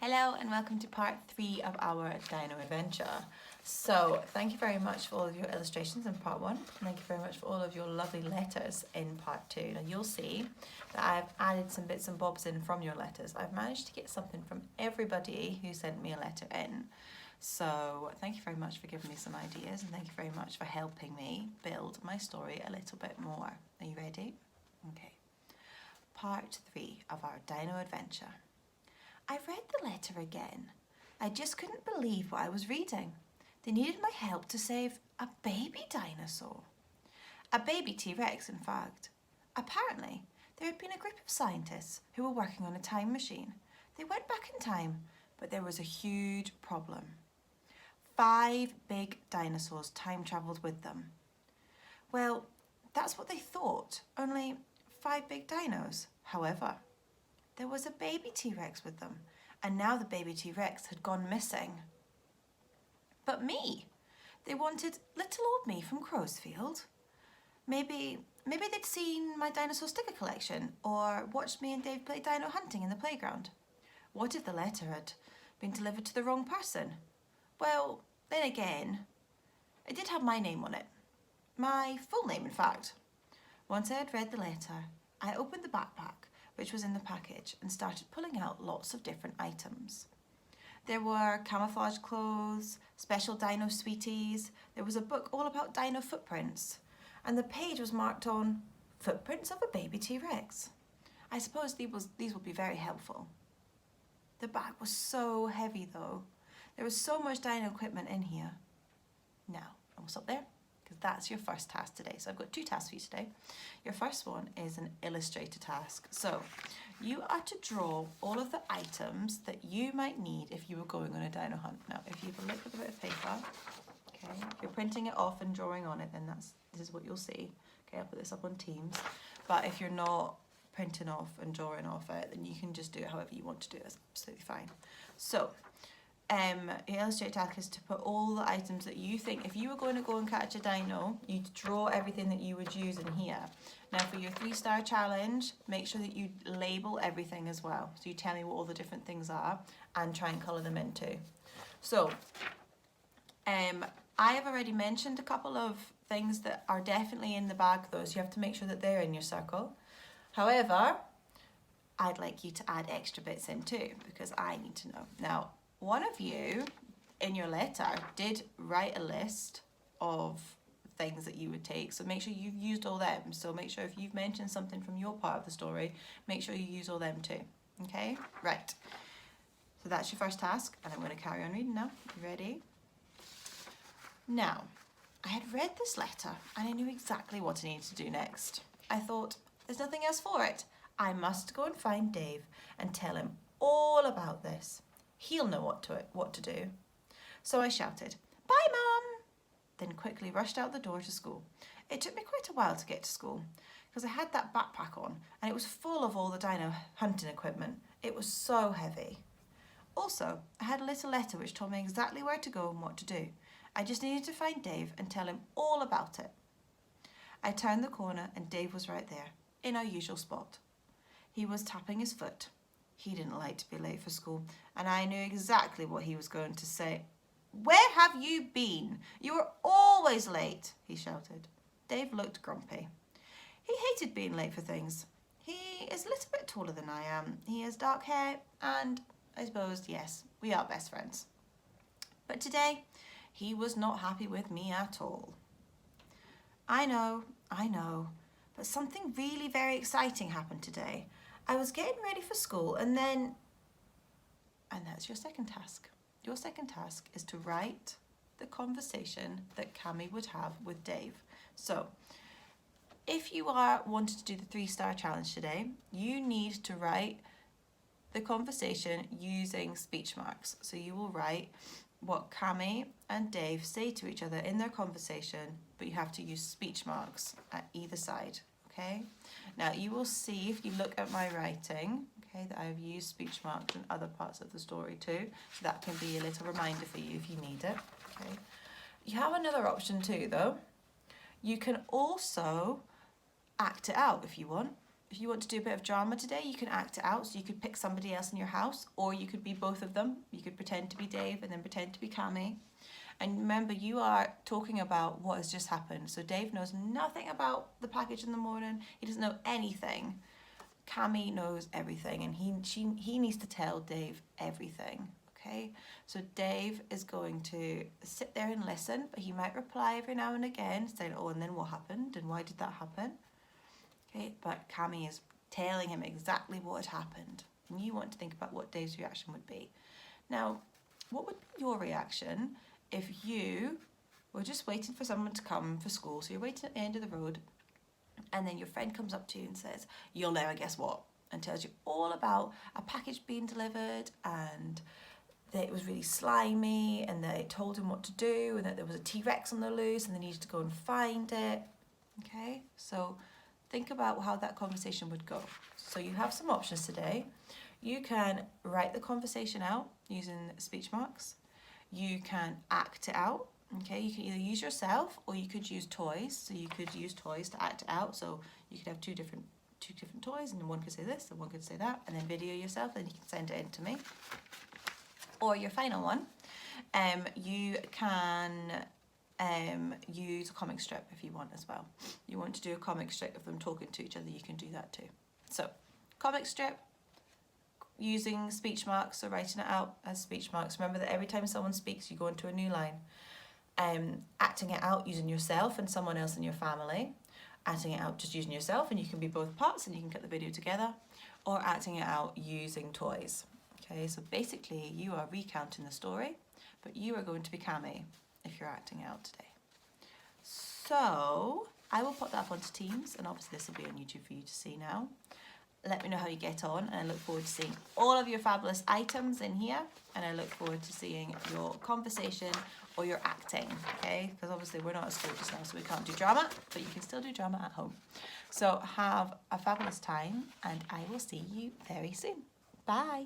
Hello and welcome to part 3 of our Dino Adventure. So thank you very much for all of your illustrations in part 1. Thank you very much for all of your lovely letters in part 2. Now you'll see that I've added some bits and bobs in from your letters. I've managed to get something from everybody who sent me a letter in. So thank you very much for giving me some ideas, and thank you very much for helping me build my story a little bit more. Are you ready? Okay. Part 3 of our Dino Adventure. I read the letter again. I just couldn't believe what I was reading. They needed my help to save a baby dinosaur. A baby T-Rex, in fact. Apparently, there had been a group of scientists who were working on a time machine. They went back in time, but there was a huge problem. 5 big dinosaurs time-travelled with them. Well, that's what they thought, only 5 big dinos. However, there was a baby T-Rex with them, and now the baby T-Rex had gone missing. But me, they wanted little old me from Crowsfield. Maybe they'd seen my dinosaur sticker collection or watched me and Dave play dino hunting in the playground. What if the letter had been delivered to the wrong person? Well, then again, it did have my name on it. My full name, in fact. Once I had read the letter, I opened the backpack which was in the package, and started pulling out lots of different items. There were camouflage clothes, special dino sweeties, there was a book all about dino footprints, and the page was marked on Footprints of a Baby T-Rex. I suppose these will be very helpful. The bag was so heavy though. There was so much dino equipment in here. Now, I will stop there, because that's your first task today. So I've got 2 tasks for you today. Your first one is an illustrator task. So you are to draw all of the items that you might need if you were going on a dino hunt. Now, if you have a look at a bit of paper, okay, if you're printing it off and drawing on it, then this is what you'll see. Okay, I'll put this up on Teams. But if you're not printing off and drawing off it, then you can just do it however you want to do it. That's absolutely fine. So, your illustrator task is to put all the items that you think, if you were going to go and catch a dino, you'd draw everything that you would use in here. Now for your 3-star challenge, make sure that you label everything as well. So you tell me what all the different things are and try and colour them in too. So, I have already mentioned a couple of things that are definitely in the bag though, so you have to make sure that they're in your circle. However, I'd like you to add extra bits in too, because I need to know. Now, one of you in your letter did write a list of things that you would take, so make sure you've used all them. So make sure if you've mentioned something from your part of the story, make sure you use all them too. Okay, right. So that's your first task, and I'm going to carry on reading now. You ready? Now, I had read this letter and I knew exactly what I needed to do next. I thought, there's nothing else for it. I must go and find Dave and tell him all about this. He'll know what to do. So I shouted, "Bye, Mum!" then quickly rushed out the door to school. It took me quite a while to get to school because I had that backpack on and it was full of all the dino hunting equipment. It was so heavy. Also, I had a little letter which told me exactly where to go and what to do. I just needed to find Dave and tell him all about it. I turned the corner and Dave was right there, in our usual spot. He was tapping his foot. He didn't like to be late for school, and I knew exactly what he was going to say. "Where have you been? You are always late," he shouted. Dave looked grumpy. He hated being late for things. He is a little bit taller than I am. He has dark hair, and I suppose, yes, we are best friends. But today, he was not happy with me at all. I know, but something really very exciting happened today. I was getting ready for school and that's your second task. Your second task is to write the conversation that Cammy would have with Dave. So, if you are wanting to do the 3-star challenge today, you need to write the conversation using speech marks. So you will write what Cammy and Dave say to each other in their conversation, but you have to use speech marks at either side. Okay, now you will see if you look at my writing, okay, that I've used speech marks in other parts of the story too, so that can be a little reminder for you if you need it. Okay, you have another option too though. You can also act it out if you want. If you want to do a bit of drama today, you can act it out. So you could pick somebody else in your house, or you could be both of them. You could pretend to be Dave and then pretend to be Cammy. And remember, you are talking about what has just happened. So Dave knows nothing about the package in the morning. He doesn't know anything. Cammy knows everything, and he needs to tell Dave everything. Okay, so Dave is going to sit there and listen, but he might reply every now and again, saying, "Oh, and then what happened? And why did that happen?" Okay, but Cammy is telling him exactly what had happened, and you want to think about what Dave's reaction would be. Now, what would be your reaction if you were just waiting for someone to come for school? So you're waiting at the end of the road, and then your friend comes up to you and says, "You'll never guess what," and tells you all about a package being delivered, and that it was really slimy, and they told him what to do, and that there was a T-Rex on the loose and they needed to go and find it. Okay, so think about how that conversation would go. So you have some options today. You can write the conversation out using speech marks. You can act it out. Okay, you can either use yourself or you could use toys. So you could use toys to act it out. So you could have two different toys, and one could say this and one could say that, and then video yourself, and you can send it in to me. Or your final one, you can use a comic strip if you want as well. You want to do a comic strip of them talking to each other, you can do that too. So, comic strip, using speech marks, so writing it out as speech marks. Remember that every time someone speaks, you go into a new line. Acting it out using yourself and someone else in your family. Acting it out just using yourself, and you can be both parts and you can cut the video together. Or acting it out using toys. Okay, so basically you are recounting the story, but you are going to be Cammy if you're acting out today. So I will put that up onto Teams, and obviously this will be on YouTube for you to see now. Let me know how you get on, and I look forward to seeing all of your fabulous items in here, and I look forward to seeing your conversation or your acting, okay? Because obviously we're not at school just now, so we can't do drama, but you can still do drama at home. So have a fabulous time, and I will see you very soon. Bye.